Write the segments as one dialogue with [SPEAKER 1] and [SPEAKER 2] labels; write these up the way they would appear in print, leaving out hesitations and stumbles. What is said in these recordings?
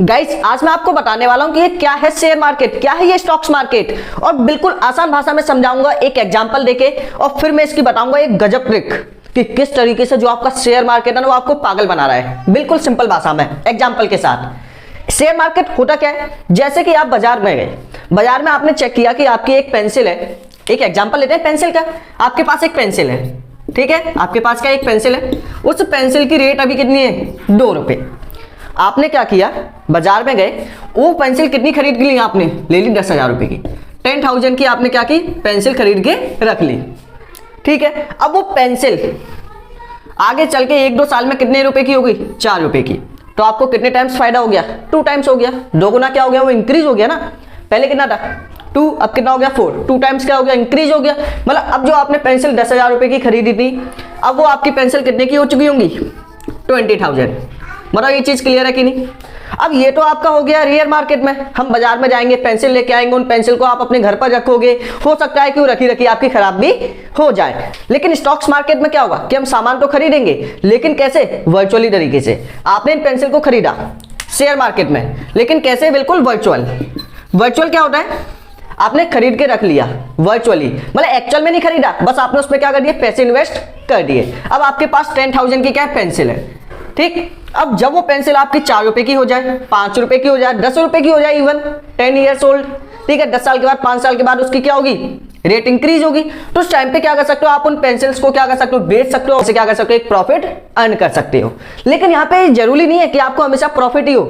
[SPEAKER 1] Guys आज मैं आपको बताने वाला हूं कि ये क्या है शेयर मार्केट, क्या है ये स्टॉक्स मार्केट, और बिल्कुल आसान भाषा में समझाऊंगा एक एग्जांपल देके, और फिर मैं इसकी बताऊंगा एक गजब ट्रिक कि किस तरीके से जो आपका शेयर मार्केट है ना वो आपको पागल बना रहा है। बिल्कुल सिंपल भाषा में एग्जांपल के साथ। शेयर मार्केट होता क्या है, जैसे कि आप बाजार में गए, बाजार में आपने चेक किया कि आपकी एक पेंसिल है, एक एग्जांपल लेते हैं पेंसिल का। आपके पास एक पेंसिल है, ठीक है, आपके पास क्या एक पेंसिल है, उस पेंसिल की रेट अभी कितनी है, 2 रुपए। आपने क्या किया, बाजार में गए, वो पेंसिल कितनी खरीद ली आपने, ले ली 10,000 रुपए की, 10,000 की आपने क्या की, पेंसिल खरीद के रख ली, ठीक है। अब वो पेंसिल आगे चल के 1-2 साल में कितने रुपए की हो गई, 4 रुपए की। तो आपको कितने टाइम्स फायदा हो गया, 2 टाइम्स हो गया, दोगुना क्या हो गया, वो इंक्रीज हो गया ना। पहले कितना था 2, अब कितना हो गया 4, 2 टाइम्स क्या हो गया, इंक्रीज हो गया। मतलब अब जो आपने पेंसिल 10,000 रुपए की खरीदी थी, अब वो आपकी पेंसिल कितने की हो चुकी होंगी, 20,000। मतलब ये चीज क्लियर है कि नहीं। अब ये तो आपका हो गया रियल मार्केट में, हम बाजार में जाएंगे, पेंसिल लेके आएंगे, उन पेंसिल को आप अपने घर पर रखोगे, हो सकता है कि वो रखी रखी आपकी खराब भी हो जाए। लेकिन स्टॉक्स मार्केट में क्या होगा कि हम सामान तो खरीदेंगे, लेकिन कैसे, वर्चुअली तरीके से। आपने इन पेंसिल को खरीदा शेयर मार्केट में, लेकिन कैसे, बिल्कुल वर्चुअल। वर्चुअल क्या होता है, आपने खरीद के रख लिया वर्चुअली, मतलब एक्चुअल में नहीं खरीदा, बस आपने उसमें क्या कर दिया, पैसे इन्वेस्ट कर दिए। अब आपके पास 10,000 की क्या पेंसिल है, ठीक। अब जब वो पेंसिल आपकी 4 रुपए की हो जाए, 5 रुपए की हो जाए, 10 रुपए की हो जाए, इवन 10 ईयर्स ओल्ड, ठीक है, 10 साल के बाद, 5 साल के बाद उसकी क्या होगी, रेट इंक्रीज होगी। तो उस टाइम पे क्या कर सकते हो आप, उन पेंसिल्स को क्या कर सकते हो, बेच सकते हो, उससे क्या कर सकते हो, एक प्रॉफिट अर्न कर सकते हो। लेकिन यहाँ पे जरूरी नहीं है कि आपको हमेशा प्रॉफिट ही हो,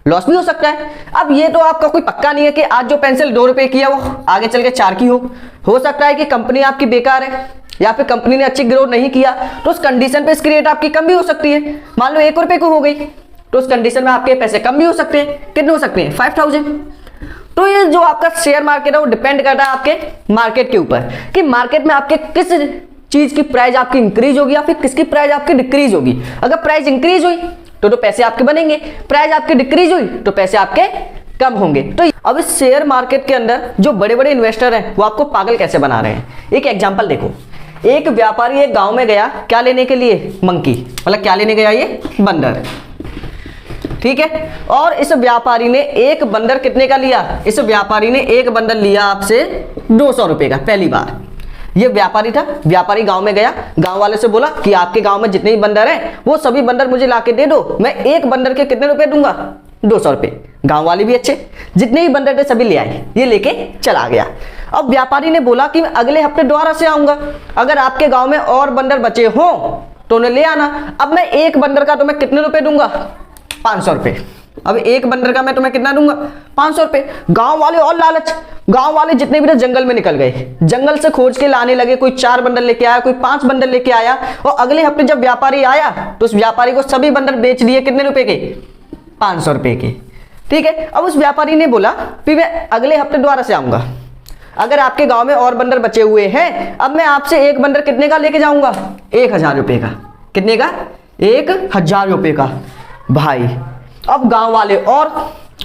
[SPEAKER 1] लॉस भी हो सकता है। अब ये तो आपका कोई पक्का नहीं है कि आज जो पेंसिल 2 रुपए की है वो आगे चल के 4 की हो सकता है कि कंपनी आपकी बेकार है, या फिर कंपनी ने अच्छी ग्रो नहीं किया, तो उस कंडीशन पे इसकी रेट आपकी कम भी हो सकती है। मान लो 1 रुपए को हो गई, तो उस कंडीशन में आपके पैसे कम भी हो सकते हैं। कितने हो सकते हैं, 5,000। तो ये जो आपका शेयर मार्केट है वो डिपेंड करता है आपके मार्केट के ऊपर, कि मार्केट में आपके किस चीज की प्राइस आपकी इंक्रीज होगी या फिर किसकी प्राइस आपकी डिक्रीज होगी। अगर प्राइस इंक्रीज हुई तो पैसे आपके बनेंगे, प्राइस आपकी डिक्रीज हुई तो पैसे आपके कम होंगे। तो अब इस शेयर मार्केट के अंदर जो बड़े बड़े इन्वेस्टर हैं वो आपको पागल कैसे बना रहे हैं। एक एग्जांपल देखो, एक व्यापारी एक गांव में गया, क्या लेने के लिए, मंकी, मतलब क्या लेने गया, ये बंदर, ठीक है। और इस व्यापारी ने एक बंदर कितने का लिया, इस व्यापारी ने एक बंदर लिया आपसे 200 रुपए का, पहली बार। ये व्यापारी था, व्यापारी गांव में गया, गांव वाले से बोला कि आपके गांव में जितने भी बंदर हैं वो सभी बंदर मुझे लाके दे दो, मैं एक बंदर के कितने रुपए दूंगा, 200 रुपए। गांव वाले भी अच्छे, जितने भी बंदर थे सभी ले आए, ये लेके चला गया। अब व्यापारी ने बोला कि मैं अगले हफ्ते दोबारा से आऊंगा, अगर आपके गांव में और बंदर बचे हो तो उन्हें ले आना। अब मैं एक बंदर का तुम्हें कितने रुपए दूंगा, 500 रुपए। अब एक बंदर का मैं तुम्हें कितना दूंगा, 500 रुपए। गांव वाले और लालच, गांव वाले जितने भी थे जंगल में निकल गए, जंगल से खोज के लाने लगे, कोई 4 बंदर लेके आया, कोई 5 बंदर लेके आया, और अगले हफ्ते जब व्यापारी आया तो उस व्यापारी को सभी बंदर बेच दिए, कितने रुपए के, 500 रुपए के, ठीक है। अब उस व्यापारी ने बोला फिर मैं अगले हफ्ते दोबारा से आऊंगा, अगर आपके गांव में और बंदर बचे हुए हैं, अब मैं आपसे एक बंदर कितने का लेके जाऊंगा, 1,000 रुपए का। कितने का, 1,000 रुपए का। भाई अब गांव वाले और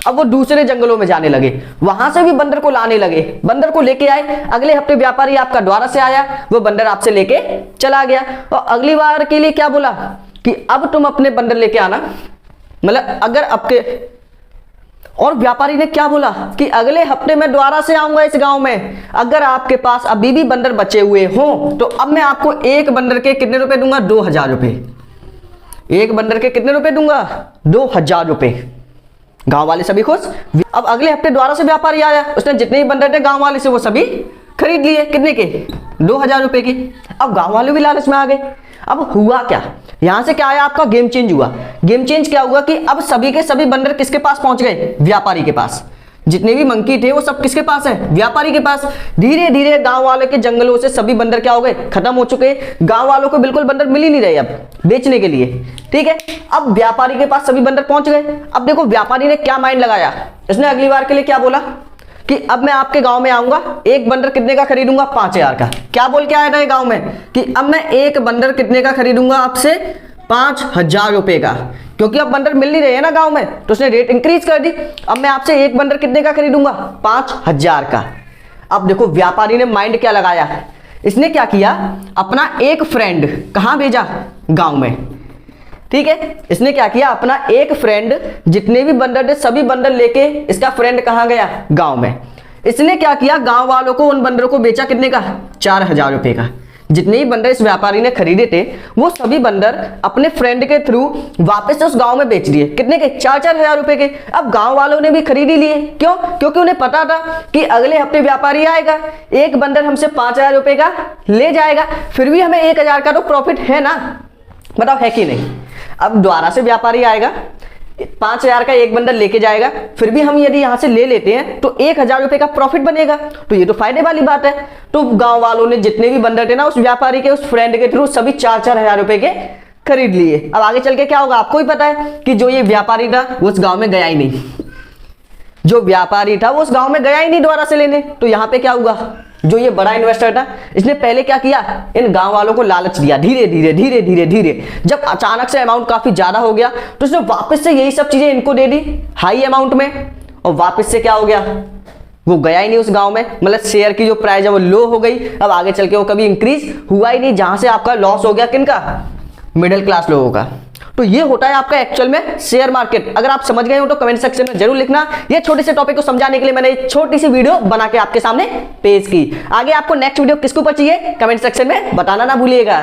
[SPEAKER 1] अब वो दूसरे जंगलों में जाने लगे, वहां से भी बंदर को लाने लगे, बंदर को लेके आए। अगले हफ्ते व्यापारी आपका द्वारा से आया, वो बंदर आपसे लेके चला गया, और अगली बार के लिए क्या बोला कि अब तुम अपने बंदर लेके आना, मतलब अगर आपके, और व्यापारी ने क्या बोला कि अगले हफ्ते मैं दोबारा से आऊंगा इस गांव में, अगर आपके पास अभी भी बंदर बचे हुए हों तो अब मैं आपको एक बंदर के कितने रुपए दूंगा, 2,000 रुपए। एक बंदर के कितने रुपए दूंगा, 2,000 रुपए। गांव वाले सभी खुश। अब अगले हफ्ते दोबारा से व्यापारी आया, उसने जितने भी बंदर थे गांव वाले से वो सभी खरीद लिए, कितने के, 2,000 रुपए के। अब गांव वाले भी लालच में आ गए। अब हुआ क्या, यहां से क्या आया, आपका गेम चेंज हुआ। गेम चेंज क्या हुआ कि अब सभी के सभी बंदर किसके पास पहुंच गए, व्यापारी के पास। जितने भी मंकी थे वो सब किसके पास है, व्यापारी के पास। धीरे धीरे गांव वाले के जंगलों से सभी बंदर क्या हो गए, खत्म हो चुके। गांव वालों को बिल्कुल बंदर मिल ही नहीं रहे अब बेचने के लिए, ठीक है। अब व्यापारी के पास सभी बंदर पहुंच गए। अब देखो व्यापारी ने क्या माइंड लगाया, इसने अगली बार के लिए क्या बोला कि अब मैं आपके गांव में आऊंगा, एक बंदर कितने का खरीदूंगा, 5,000 का। क्या बोल के आया था गांव में कि अब मैं एक बंदर कितने का खरीदूंगा आपसे, 5,000 रुपए का, क्योंकि अब बंदर मिल नहीं रहे हैं ना गांव में, तो उसने रेट इंक्रीज कर दी। अब मैं आपसे एक बंदर कितने का खरीदूंगा, 5,000 का। अब देखो व्यापारी ने माइंड क्या लगाया, इसने क्या किया, अपना एक फ्रेंड कहां भेजा, गांव में। ठीक है। इसने क्या किया, अपना एक फ्रेंड, जितने भी बंडल थे सभी बंडल लेके इसका फ्रेंड कहाँ गया, गांव में। इसने क्या किया, गांव वालों को उन बंडलों को बेचा कितने का, 4000 रुपए का। जितने भी बंडल इस व्यापारी ने खरीदे थे वो सभी बंडल अपने फ्रेंड के थ्रू वापस उस गांव में बेच दिए, कितने के, 4-4 हजार रुपए के। अब गांव वालों ने भी खरीद ही लिए, क्यों, क्योंकि उन्हें पता था कि अगले हफ्ते व्यापारी आएगा, एक बंडल हमसे 5000 रुपए का ले जाएगा, फिर भी हमें 1000 का तो प्रॉफिट है ना, बताओ है कि नहीं। अब दोबारा से व्यापारी आएगा, 5000 का एक बंडल लेके जाएगा, फिर भी हम यदि यहां से ले लेते हैं तो 1000 रुपए का प्रॉफिट बनेगा, तो ये तो फायदे वाली बात है। तो गांव वालों ने जितने भी बंडल थे ना उस व्यापारी के, उस फ्रेंड के थ्रू सभी 4-4 हजार रुपए के खरीद लिए। अब आगे चल के क्या होगा आपको ही पता है कि जो ये व्यापारी था वो उस गांव में गया ही नहीं, जो व्यापारी था वो उस गांव में गया ही नहीं दोबारा से लेने। तो यहां पे क्या हुआ, जो ये बड़ा इन्वेस्टर था इसने पहले क्या किया, इन गांव वालों को लालच दिया, धीरे धीरे धीरे धीरे धीरे, जब अचानक से अमाउंट काफी ज्यादा हो गया तो इसने वापस से यही सब चीजें इनको दे दी हाई अमाउंट में, और वापस से क्या हो गया, वो गया ही नहीं उस गांव में, मतलब शेयर की जो प्राइस है वो लो हो गई। अब आगे चल के वो कभी इंक्रीज हुआ ही नहीं, जहां से आपका लॉस हो गया किनका, मिडिल क्लास लोगों का। तो ये होता है आपका एक्चुअल में शेयर मार्केट। अगर आप समझ गए हो तो कमेंट सेक्शन में जरूर लिखना। ये छोटे से टॉपिक को समझाने के लिए मैंने एक छोटी सी वीडियो बना के आपके सामने पेश की। आगे आपको नेक्स्ट वीडियो किसके ऊपर चाहिए कमेंट सेक्शन में बताना ना भूलिएगा।